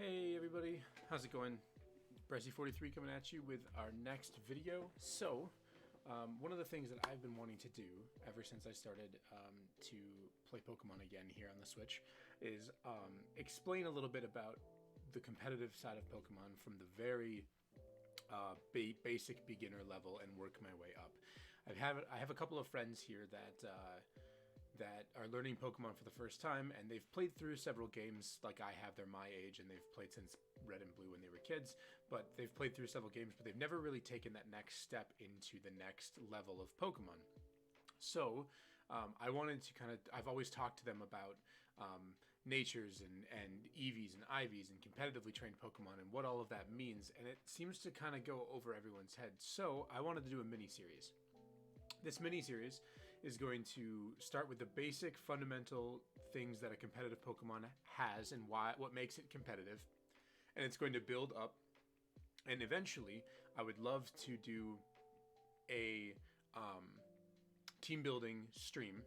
Hey everybody, how's it going? Brezzy43 coming at you with our next video. So, one of the things that I've been wanting to do ever since I started to play Pokemon again here on the Switch is explain a little bit about the competitive side of Pokemon from the very basic beginner level and work my way up. I have a couple of friends here that are learning Pokemon for the first time, and they've played through several games like I have. They're my age, and they've played since Red and Blue when they were kids, but they've played through several games, but they've never really taken that next step into the next level of Pokemon. So I wanted to I've always talked to them about natures and EVs and IVs and competitively trained Pokemon and what all of that means, and it seems to kind of go over everyone's head. So I wanted to do a mini-series. This mini-series is going to start with the basic fundamental things that a competitive Pokemon has and what makes it competitive. And it's going to build up. And eventually, I would love to do a team building stream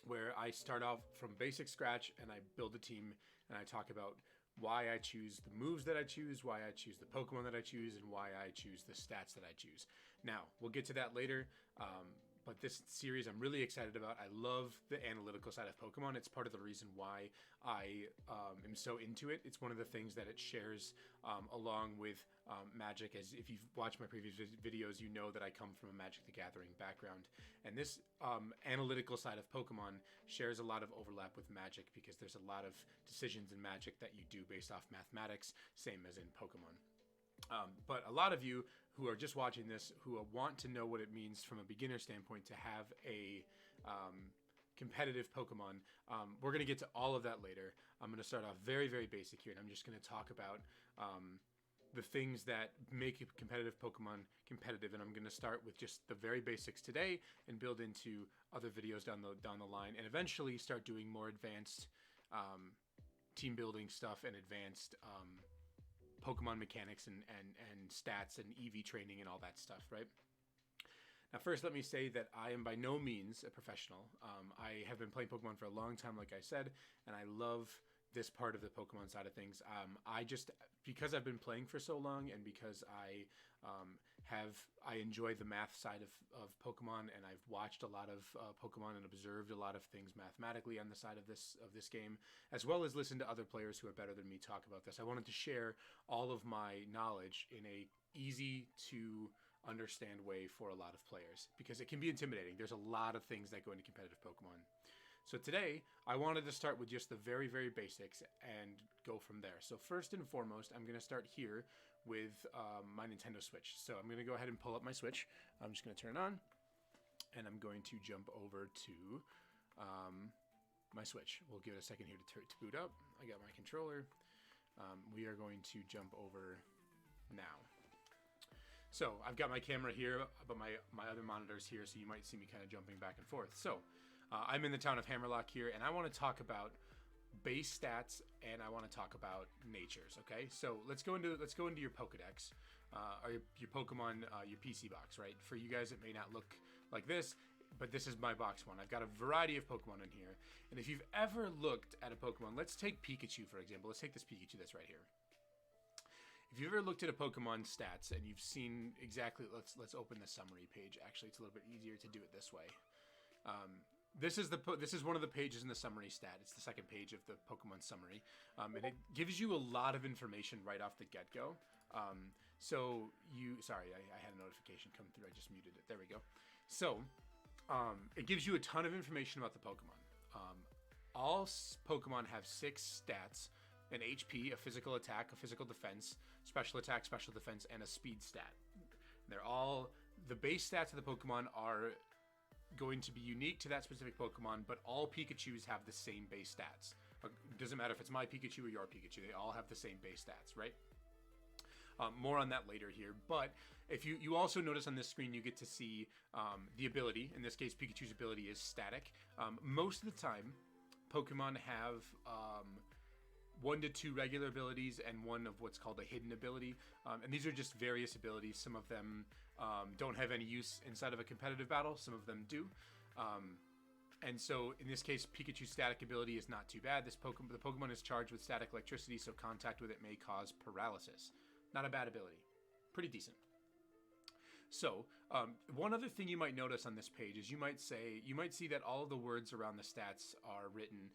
where I start off from basic scratch and I build a team and I talk about why I choose the moves that I choose, why I choose the Pokemon that I choose, and why I choose the stats that I choose. Now, we'll get to that later, but this series I'm really excited about. I love the analytical side of Pokemon. It's part of the reason why I am so into it. It's one of the things that it shares along with Magic. As if you've watched my previous videos, you know that I come from a Magic the Gathering background. And this analytical side of Pokemon shares a lot of overlap with Magic because there's a lot of decisions in Magic that you do based off mathematics, same as in Pokemon. But a lot of you who are just watching this, who want to know what it means from a beginner standpoint to have a competitive Pokemon, we're going to get to all of that later. I'm going to start off very, very basic here, and I'm just going to talk about the things that make a competitive Pokemon competitive, and I'm going to start with just the very basics today and build into other videos down the line, and eventually start doing more advanced team building stuff and advanced Pokemon mechanics and stats and EV training and all that stuff, right? Now, first, let me say that I am by no means a professional. I have been playing Pokemon for a long time, like I said, and I love this part of the Pokemon side of things. Because I've been playing for so long, and because I enjoy the math side of Pokemon, and I've watched a lot of Pokemon and observed a lot of things mathematically on the side of this game, as well as listen to other players who are better than me talk about this. I wanted to share all of my knowledge in a easy to understand way for a lot of players, because it can be intimidating. There's a lot of things that go into competitive Pokemon. So today, I wanted to start with just the very, very basics and go from there. So first and foremost, I'm going to start here with my Nintendo Switch. So I'm going to go ahead and pull up my Switch. I'm just going to turn it on, and I'm going to jump over to my Switch. We'll give it a second here to boot up. I got my controller. We are going to jump over now. So I've got my camera here, but my other monitor's here, so you might see me kind of jumping back and forth. So I'm in the town of Hammerlock here, and I want to talk about base stats, and I want to talk about natures. Okay, so let's go into your Pokedex, or your Pokemon, your PC box, right? For you guys, it may not look like this, but this is my box one. I've got a variety of Pokemon in here, and if you've ever looked at a Pokemon, let's take Pikachu for example. Let's take this Pikachu that's right here. If you've ever looked at a Pokemon stats and you've seen exactly, let's open the summary page. Actually, it's a little bit easier to do it this way. This is one of the pages in the summary stat. It's the second page of the Pokemon summary, and it gives you a lot of information right off the get-go. Sorry, I had a notification come through. I just muted it. There we go. So it gives you a ton of information about the Pokemon. All Pokemon have 6 stats: an HP, a physical attack, a physical defense, special attack, special defense, and a speed stat. They're all, the base stats of the Pokemon are going to be unique to that specific Pokemon, but all Pikachus have the same base stats. It doesn't matter if it's my Pikachu or your Pikachu, they all have the same base stats, right? More on that later here, but if you also notice on this screen, you get to see the ability. In this case, Pikachu's ability is static. Most of the time, Pokemon have 1 to 2 regular abilities and 1 of what's called a hidden ability. And these are just various abilities. Some of them don't have any use inside of a competitive battle. Some of them do. And so in this case, Pikachu's static ability is not too bad. The Pokemon is charged with static electricity, so contact with it may cause paralysis. Not a bad ability. Pretty decent. So, one other thing you might notice on this page is you might see that all of the words around the stats are written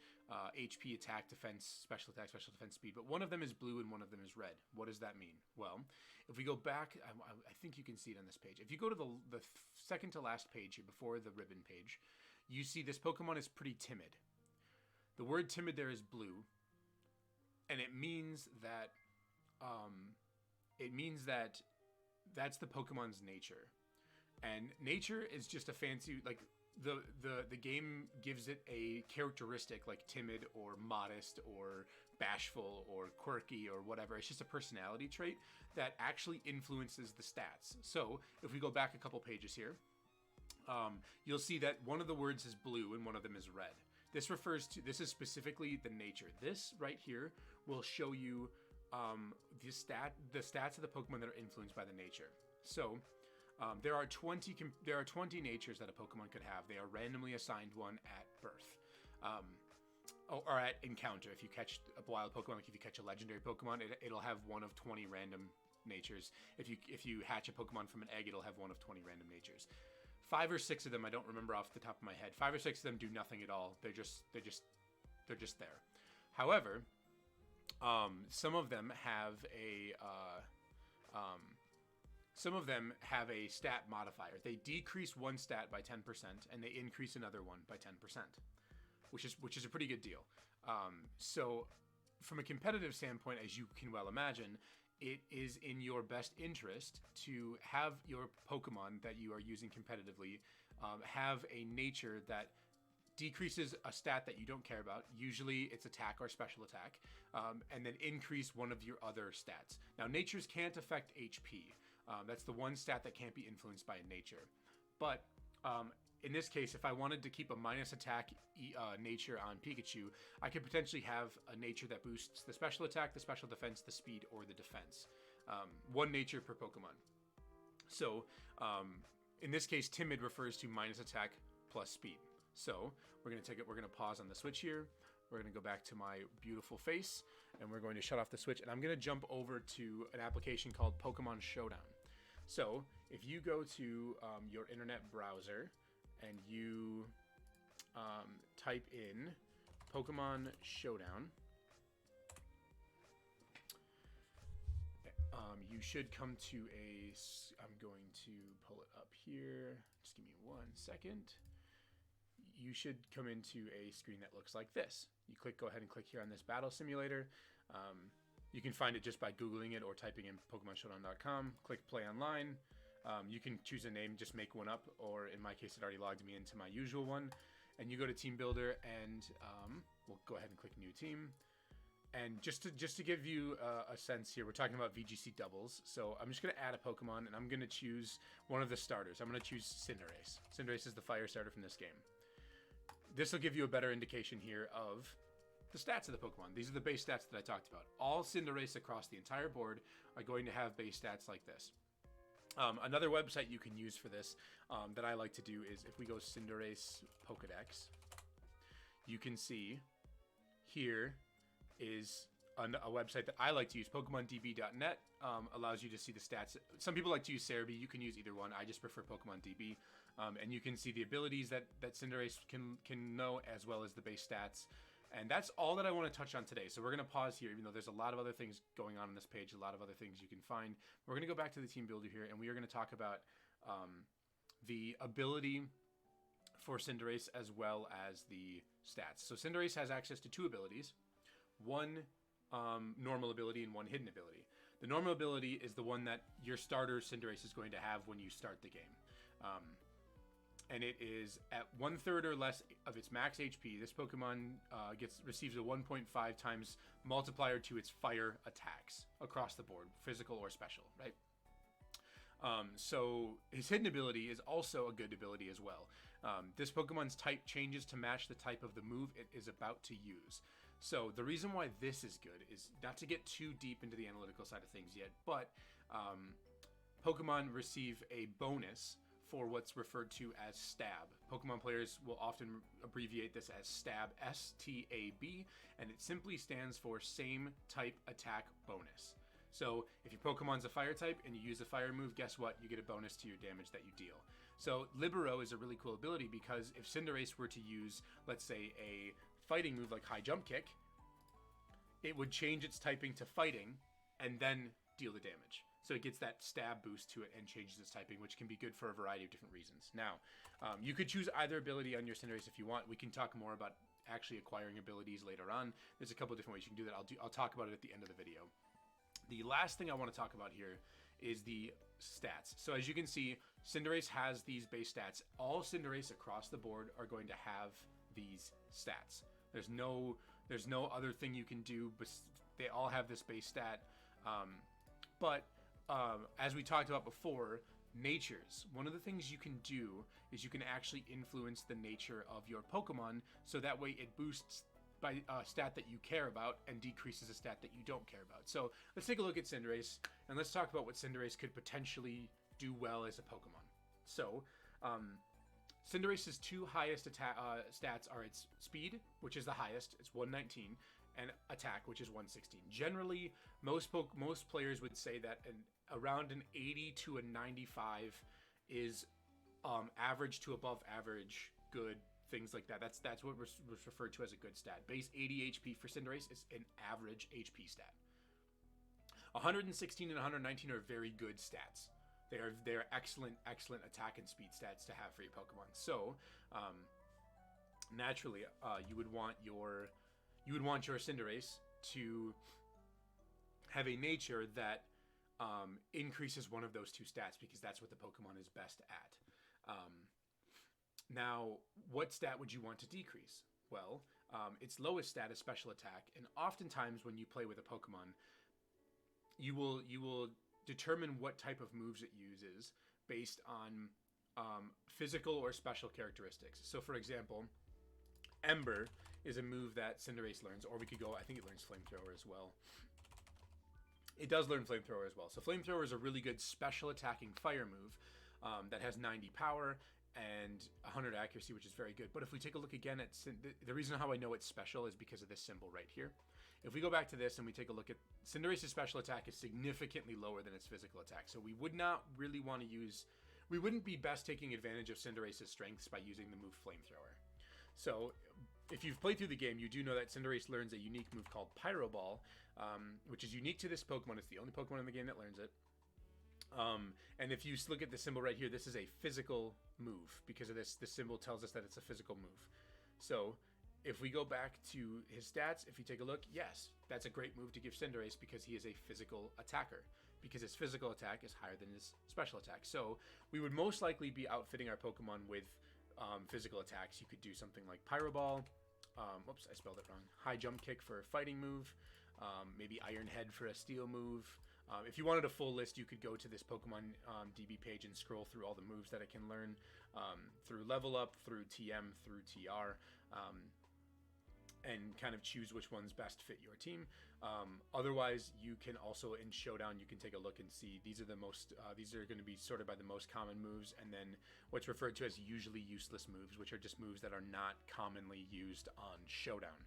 HP, attack, defense, special attack, special defense, speed, but one of them is blue and one of them is red. What does that mean? Well, if we go back, I think you can see it on this page. If you go to the second to last page here, before the ribbon page, you see this Pokemon is pretty timid. The word timid there is blue, and it means that that's the Pokemon's nature. And nature is just a fancy, like, the game gives it a characteristic like timid or modest or bashful or quirky or whatever. It's just a personality trait that actually influences the stats. So if we go back a couple pages here, you'll see that one of the words is blue and one of them is red. This is specifically the nature. This right here will show you the stats of the Pokemon that are influenced by the nature. So there are 20 natures that a Pokemon could have. They are randomly assigned one at birth, or at encounter. If you catch a wild Pokemon, like if you catch a legendary Pokemon, it'll have one of 20 random natures. If you hatch a Pokemon from an egg, it'll have one of 20 random natures. 5 or 6 of them, I don't remember off the top of my head. 5 or 6 of them do nothing at all. They're just there. However, some of them have a stat modifier. They decrease one stat by 10% and they increase another one by 10%, which is a pretty good deal. So from a competitive standpoint, as you can well imagine, it is in your best interest to have your Pokemon that you are using competitively have a nature that decreases a stat that you don't care about. Usually it's attack or special attack, and then increase one of your other stats. Now, natures can't affect HP. That's the one stat that can't be influenced by nature. But in this case, if I wanted to keep a minus attack nature on Pikachu, I could potentially have a nature that boosts the special attack, the special defense, the speed, or the defense. One nature per Pokemon. So in this case, timid refers to minus attack plus speed. So we're going to pause on the switch here. We're going to go back to my beautiful face, and we're going to shut off the switch, and I'm going to jump over to an application called Pokemon Showdown. So if you go to your internet browser and you type in Pokemon Showdown, you should come to I'm going to pull it up here. Just give me 1 second. You should come into a screen that looks like this. You go ahead and click here on this battle simulator. You can find it just by Googling it or typing in PokemonShowdown.com. Click play online. You can choose a name, just make one up, or in my case, it already logged me into my usual one. And you go to Team Builder, and we'll go ahead and click New Team. And just to give you a sense here, we're talking about VGC doubles. So I'm just going to add a Pokemon, and I'm going to choose one of the starters. I'm going to choose Cinderace. Cinderace is the fire starter from this game. This will give you a better indication here of the stats of the Pokemon. These are the base stats that I talked about. All Cinderace across the entire board are going to have base stats like this. Another website you can use for this that I like to do is if we go Cinderace Pokedex, you can see here is a website that I like to use. PokemonDB.net allows you to see the stats. Some people like to use Cerebi. You can use either one. I just prefer PokemonDB. And you can see the abilities that Cinderace can know, as well as the base stats. And that's all that I want to touch on today. So we're going to pause here, even though there's a lot of other things going on this page, a lot of other things you can find. We're going to go back to the team builder here, and we are going to talk about the ability for Cinderace as well as the stats. So Cinderace has access to 2 abilities, one normal ability and one hidden ability. The normal ability is the one that your starter Cinderace is going to have when you start the game. And it is at 1/3 or less of its max HP. This Pokemon receives a 1.5 times multiplier to its fire attacks across the board, physical or special, right? So his hidden ability is also a good ability as well. This Pokemon's type changes to match the type of the move it is about to use. So the reason why this is good is not to get too deep into the analytical side of things yet, but Pokemon receive a bonus for what's referred to as stab. Pokemon players will often abbreviate this as stab, S-T-A-B, and it simply stands for same type attack bonus. So if your Pokemon's a fire type and you use a fire move, guess what? You get a bonus to your damage that you deal. So Libero is a really cool ability because if Cinderace were to use, let's say, a fighting move like high jump kick, it would change its typing to fighting and then deal the damage. So it gets that stab boost to it and changes its typing, which can be good for a variety of different reasons. Now, you could choose either ability on your Cinderace if you want. We can talk more about actually acquiring abilities later on. There's a couple different ways you can do that. I'll talk about it at the end of the video. The last thing I want to talk about here is the stats. So as you can see, Cinderace has these base stats. All Cinderace across the board are going to have these stats. There's no other thing you can do, but they all have this base stat. As we talked about before, natures. One of the things you can do is you can actually influence the nature of your Pokemon, so that way it boosts by a stat that you care about and decreases a stat that you don't care about. So let's take a look at Cinderace, and let's talk about what Cinderace could potentially do well as a Pokemon. So, Cinderace's two highest stats are its speed, which is the highest, it's 119, and attack, which is 116. Generally, most players would say that around an 80 to a 95 is average to above average good, things like that. That's what was referred to as a good stat. Base 80 HP for Cinderace is an average HP stat. 116 and 119 are very good stats. They're excellent attack and speed stats to have for your Pokemon. So, naturally, you would want your Cinderace to have a nature that increases one of those two stats, because that's what the Pokemon is best at. Now, what stat would you want to decrease? Well, its lowest stat is special attack, and oftentimes when you play with a Pokemon, you will determine what type of moves it uses based on physical or special characteristics. So, for example, Ember is a move that Cinderace learns, or we could go, I think it learns Flamethrower as well. It does learn Flamethrower as well. So Flamethrower is a really good special attacking fire move that has 90 power and 100 accuracy, which is very good. But if we take a look again at the reason how I know it's special is because of this symbol right here. If we go back to this and we take a look at Cinderace's special attack is significantly lower than its physical attack. So we would not really want to use, we wouldn't be best taking advantage of Cinderace's strengths by using the move Flamethrower. So if you've played through the game, you do know that Cinderace learns a unique move called Pyro Ball, which is unique to this Pokemon. It's the only Pokemon in the game that learns it. And if you look at the symbol right here, this is a physical move. Because of this symbol tells us that it's a physical move. So if we go back to his stats, if you take a look, yes, that's a great move to give Cinderace because he is a physical attacker. Because his physical attack is higher than his special attack. So we would most likely be outfitting our Pokemon with physical attacks. You could do something like Pyro Ball. Whoops, I spelled it wrong. High Jump Kick for a fighting move. Maybe Iron Head for a steel move. If you wanted a full list, you could go to this Pokemon DB page and scroll through all the moves that it can learn through level up, through TM, through TR, and kind of choose which ones best fit your team. Otherwise, you can also in Showdown, you can take a look and see these are the most. These are going to be sorted by the most common moves, and then what's referred to as usually useless moves, which are just moves that are not commonly used on Showdown.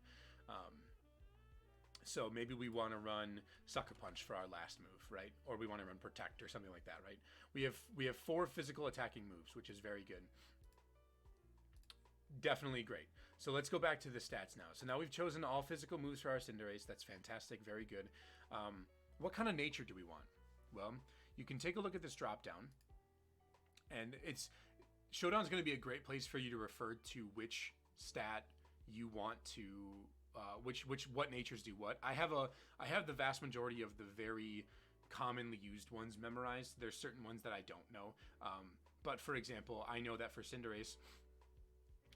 So maybe we want to run Sucker Punch for our last move, right? Or we want to run Protect or something like that, right? We have 4 physical attacking moves, which is very good. Definitely great. So let's go back to the stats now. So now we've chosen all physical moves for our Cinderace. That's fantastic. Very good. What kind of nature do we want? Well, you can take a look at this drop down, and Showdown's going to be a great place for you to refer to which stat you want to. What natures do what. I have the vast majority of the very commonly used ones memorized. There's certain ones that I don't know. But for example, I know that for Cinderace,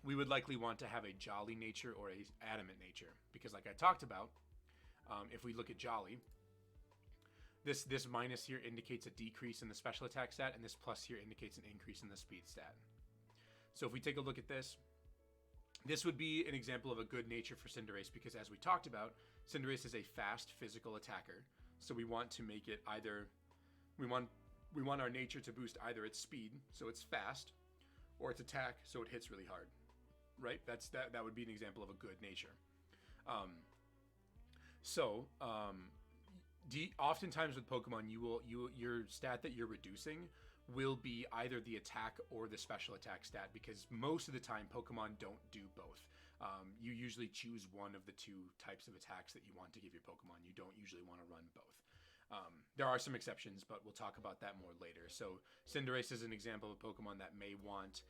we would likely want to have a Jolly nature or a Adamant nature. Because like I talked about, if we look at Jolly, this minus here indicates a decrease in the special attack stat, and this plus here indicates an increase in the speed stat. So if we take a look at this, this would be an example of a good nature for Cinderace because, as we talked about, Cinderace is a fast physical attacker. So we want to make it either, we want we want our nature to boost either its speed, so it's fast, or its attack, so it hits really hard. Right? That would be an example of a good nature. Oftentimes with Pokemon, your stat that you're reducing will be either the attack or the special attack stat, because most of the time Pokemon don't do both. You usually choose one of the two types of attacks that you want to give your Pokemon. You don't usually want to run both. There are some exceptions, but we'll talk about that more later. So Cinderace is an example of a Pokemon that may want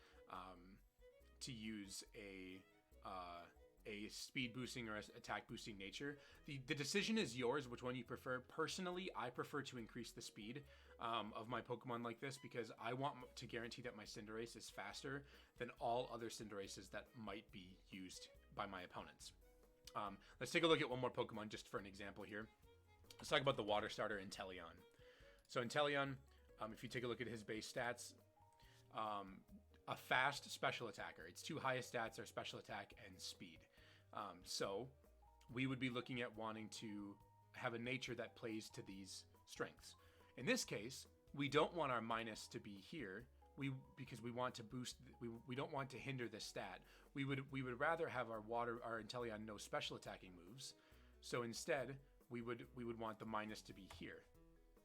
to use a speed boosting or attack boosting nature. The decision is yours, which one you prefer. Personally, I prefer to increase the speed of my Pokemon like this, because I want to guarantee that my Cinderace is faster than all other Cinderaces that might be used by my opponents. Let's take a look at one more Pokemon just for an example here. Let's talk about the water starter, Inteleon. So Inteleon, if you take a look at his base stats, a fast special attacker. Its two highest stats are special attack and speed. So we would be looking at wanting to have a nature that plays to these strengths. In this case, we don't want our minus to be here. Because we want to boost. We don't want to hinder this stat. We would rather have our Inteleon no special attacking moves. So instead, we would want the minus to be here,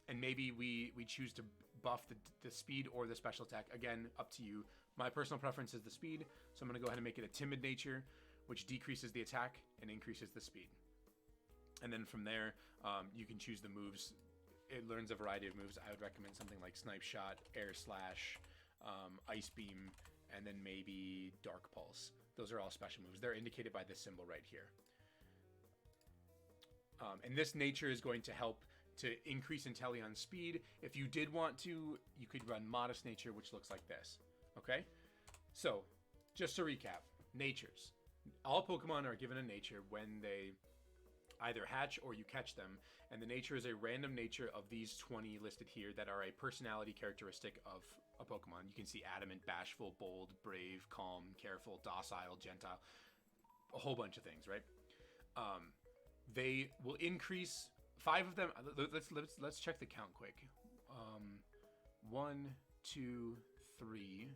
and maybe we choose to buff the speed or the special attack. Again, up to you. My personal preference is the speed, so I'm going to go ahead and make it a timid nature, which decreases the attack and increases the speed. And then from there, you can choose the moves. It learns a variety of moves. I would recommend something like Snipe Shot, Air Slash, Ice Beam, and then maybe Dark Pulse. Those are all special moves. They're indicated by this symbol right here. And this nature is going to help to increase Inteleon's speed. If you did want to, you could run Modest Nature, which looks like this. Okay? So, just to recap, natures. All Pokemon are given a nature when they either hatch or you catch them, and the nature is a random nature of these 20 listed here that are a personality characteristic of a Pokemon. You can see adamant, bashful, bold, brave, calm, careful, docile, gentile, a whole bunch of things, right? They will increase 5 of them. Let's check the count quick. 1, 2, 3,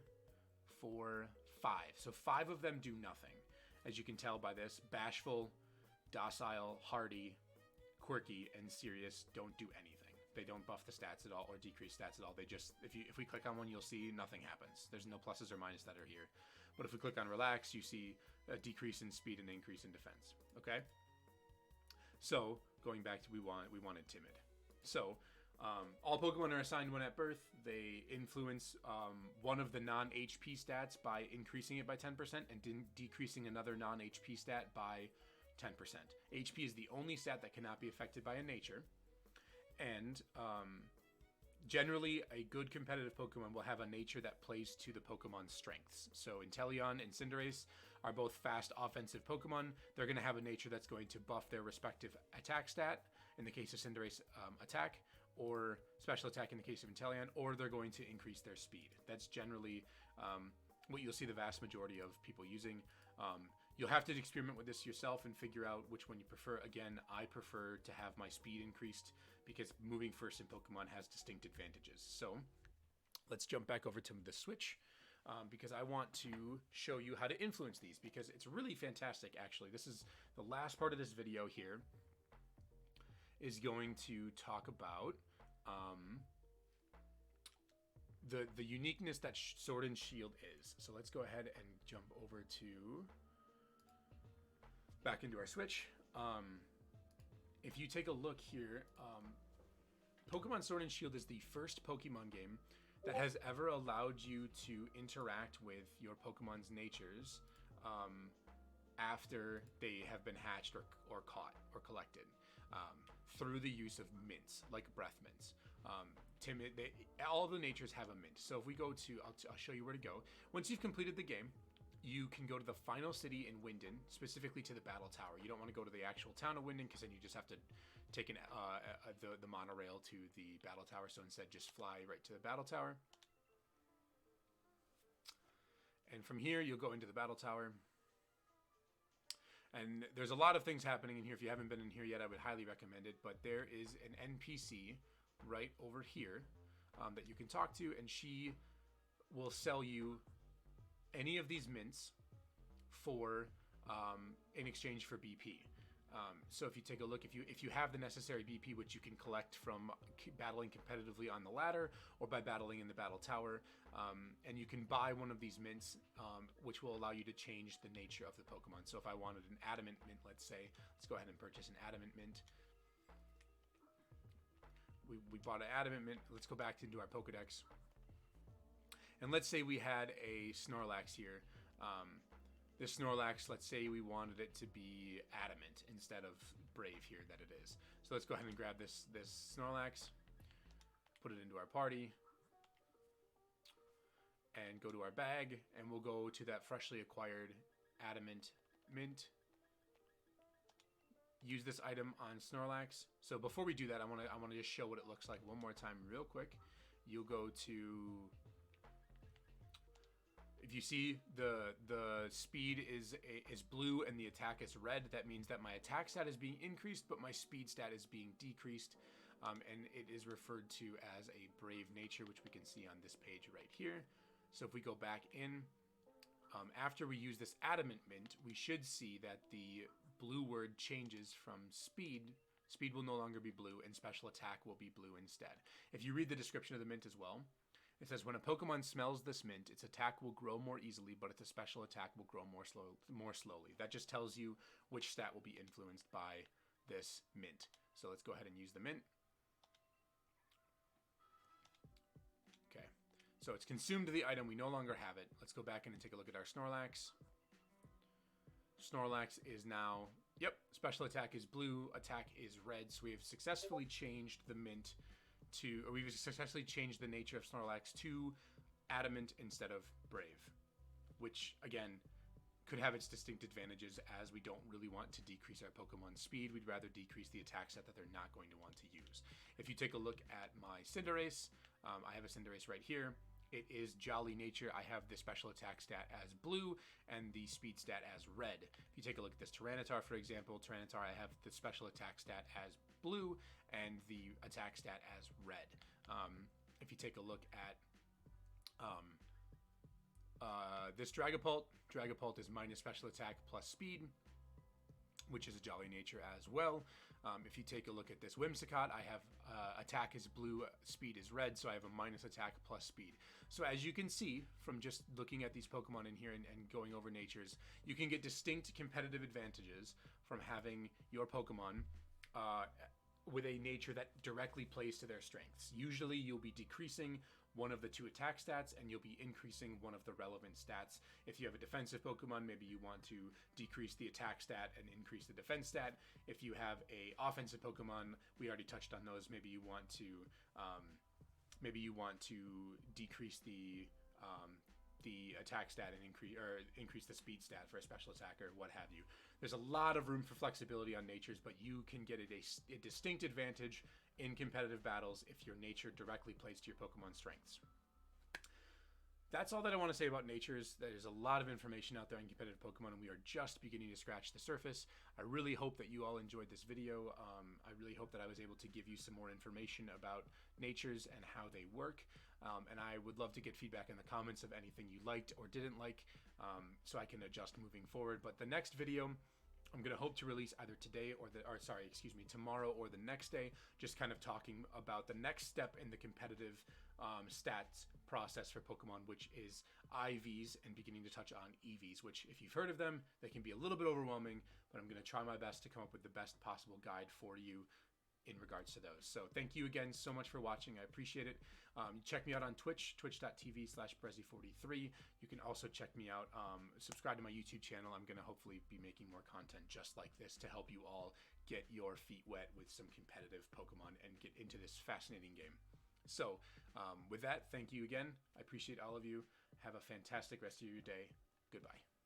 4, 5. So 5 of them do nothing, as you can tell by this. Bashful, docile, hardy, quirky, and serious don't do anything. They don't buff the stats at all or decrease stats at all. They just, if we click on one, you'll see nothing happens. There's no pluses or minuses that are here. But if we click on relax, you see a decrease in speed and increase in defense. Okay? So going back to we wanted timid. So all Pokemon are assigned one at birth. They influence one of the non-HP stats by increasing it by 10% and decreasing another non-HP stat by 10%. HP is the only stat that cannot be affected by a nature. And generally, a good competitive Pokemon will have a nature that plays to the Pokemon's strengths. So Inteleon and Cinderace are both fast offensive Pokemon. They're going to have a nature that's going to buff their respective attack stat, in the case of Cinderace, attack, or special attack in the case of Inteleon, or they're going to increase their speed. That's generally what you'll see the vast majority of people using. You'll have to experiment with this yourself and figure out which one you prefer. Again, I prefer to have my speed increased because moving first in Pokemon has distinct advantages. So let's jump back over to the Switch because I want to show you how to influence these, because it's really fantastic, actually. This is the last part of this video here is going to talk about the uniqueness that Sword and Shield is. So let's go ahead and jump over to back into our Switch. If you take a look here, Pokemon Sword and Shield is the first Pokemon game that has ever allowed you to interact with your Pokemon's natures after they have been hatched or caught or collected through the use of mints, like breath mints. All the natures have a mint. So if we go to, I'll show you where to go. Once you've completed the game, you can go to the final city in Wyndon, specifically to the Battle Tower. You don't want to go to the actual town of Wyndon because then you just have to take the monorail to the Battle Tower. So instead, just fly right to the Battle Tower. And from here, you'll go into the Battle Tower. And there's a lot of things happening in here. If you haven't been in here yet, I would highly recommend it. But there is an NPC right over here that you can talk to, and she will sell you any of these mints for in exchange for BP. So if you take a look, if you have the necessary BP, which you can collect from battling competitively on the ladder or by battling in the battle tower, and you can buy one of these mints, which will allow you to change the nature of the Pokemon. So if I wanted an adamant mint, let's say, let's go ahead and purchase an adamant mint. We bought an adamant mint. Let's go back into our Pokedex. And let's say we had a Snorlax here. This Snorlax, let's say we wanted it to be adamant instead of brave here that it is. So let's go ahead and grab this Snorlax, put it into our party, and go to our bag, and we'll go to that freshly acquired adamant mint. Use this item on Snorlax. So before we do that, I want to just show what it looks like one more time real quick. You'll go to... If you see the speed is blue and the attack is red, that means that my attack stat is being increased, but my speed stat is being decreased, and it is referred to as a brave nature, which we can see on this page right here. So if we go back in, after we use this adamant mint, we should see that the blue word changes from speed. Speed will no longer be blue, and special attack will be blue instead. If you read the description of the mint as well, it says, when a Pokemon smells this mint, its attack will grow more easily, but its special attack will grow more slowly. That just tells you which stat will be influenced by this mint. So let's go ahead and use the mint. Okay, so it's consumed the item. We no longer have it. Let's go back in and take a look at our Snorlax. Snorlax is now, yep, special attack is blue, attack is red. So we have successfully changed the mint we've successfully changed the nature of Snorlax to adamant instead of brave, which again could have its distinct advantages, as we don't really want to decrease our Pokemon's speed. We'd rather decrease the attack set that they're not going to want to use. If you take a look at my Cinderace, I have a Cinderace right here. It is Jolly Nature. I have the special attack stat as blue and the speed stat as red. If you take a look at this Tyranitar, for example, Tyranitar, I have the special attack stat as blue and the attack stat as red. If you take a look at this Dragapult is minus special attack plus speed, which is a Jolly Nature as well. If you take a look at this Whimsicott, I have attack is blue, speed is red, so I have a minus attack plus speed. So as you can see from just looking at these Pokemon in here and going over natures, you can get distinct competitive advantages from having your Pokemon with a nature that directly plays to their strengths. Usually you'll be decreasing one of the two attack stats, and you'll be increasing one of the relevant stats. If you have a defensive Pokemon, maybe you want to decrease the attack stat and increase the defense stat. If you have a offensive Pokemon, we already touched on those. Maybe you want to decrease the attack stat and increase the speed stat for a special attack or what have you. There's a lot of room for flexibility on natures, but you can get a distinct advantage in competitive battles if your nature directly plays to your Pokemon's strengths. That's all that I want to say about natures. There's a lot of information out there on competitive Pokemon, and we are just beginning to scratch the surface. I really hope that you all enjoyed this video. I really hope that I was able to give you some more information about natures and how they work. And I would love to get feedback in the comments of anything you liked or didn't like, so I can adjust moving forward. But the next video, I'm going to hope to release either tomorrow or the next day, just kind of talking about the next step in the competitive stats process for Pokemon, which is IVs, and beginning to touch on EVs, which if you've heard of them, they can be a little bit overwhelming, but I'm going to try my best to come up with the best possible guide for you in regards to those. So thank you again so much for watching. I appreciate it. Check me out on Twitch, twitch.tv/Brezzy43. You can also check me out, subscribe to my YouTube channel. I'm going to hopefully be making more content just like this to help you all get your feet wet with some competitive Pokemon and get into this fascinating game. So with that, thank you again. I appreciate all of you. Have a fantastic rest of your day. Goodbye.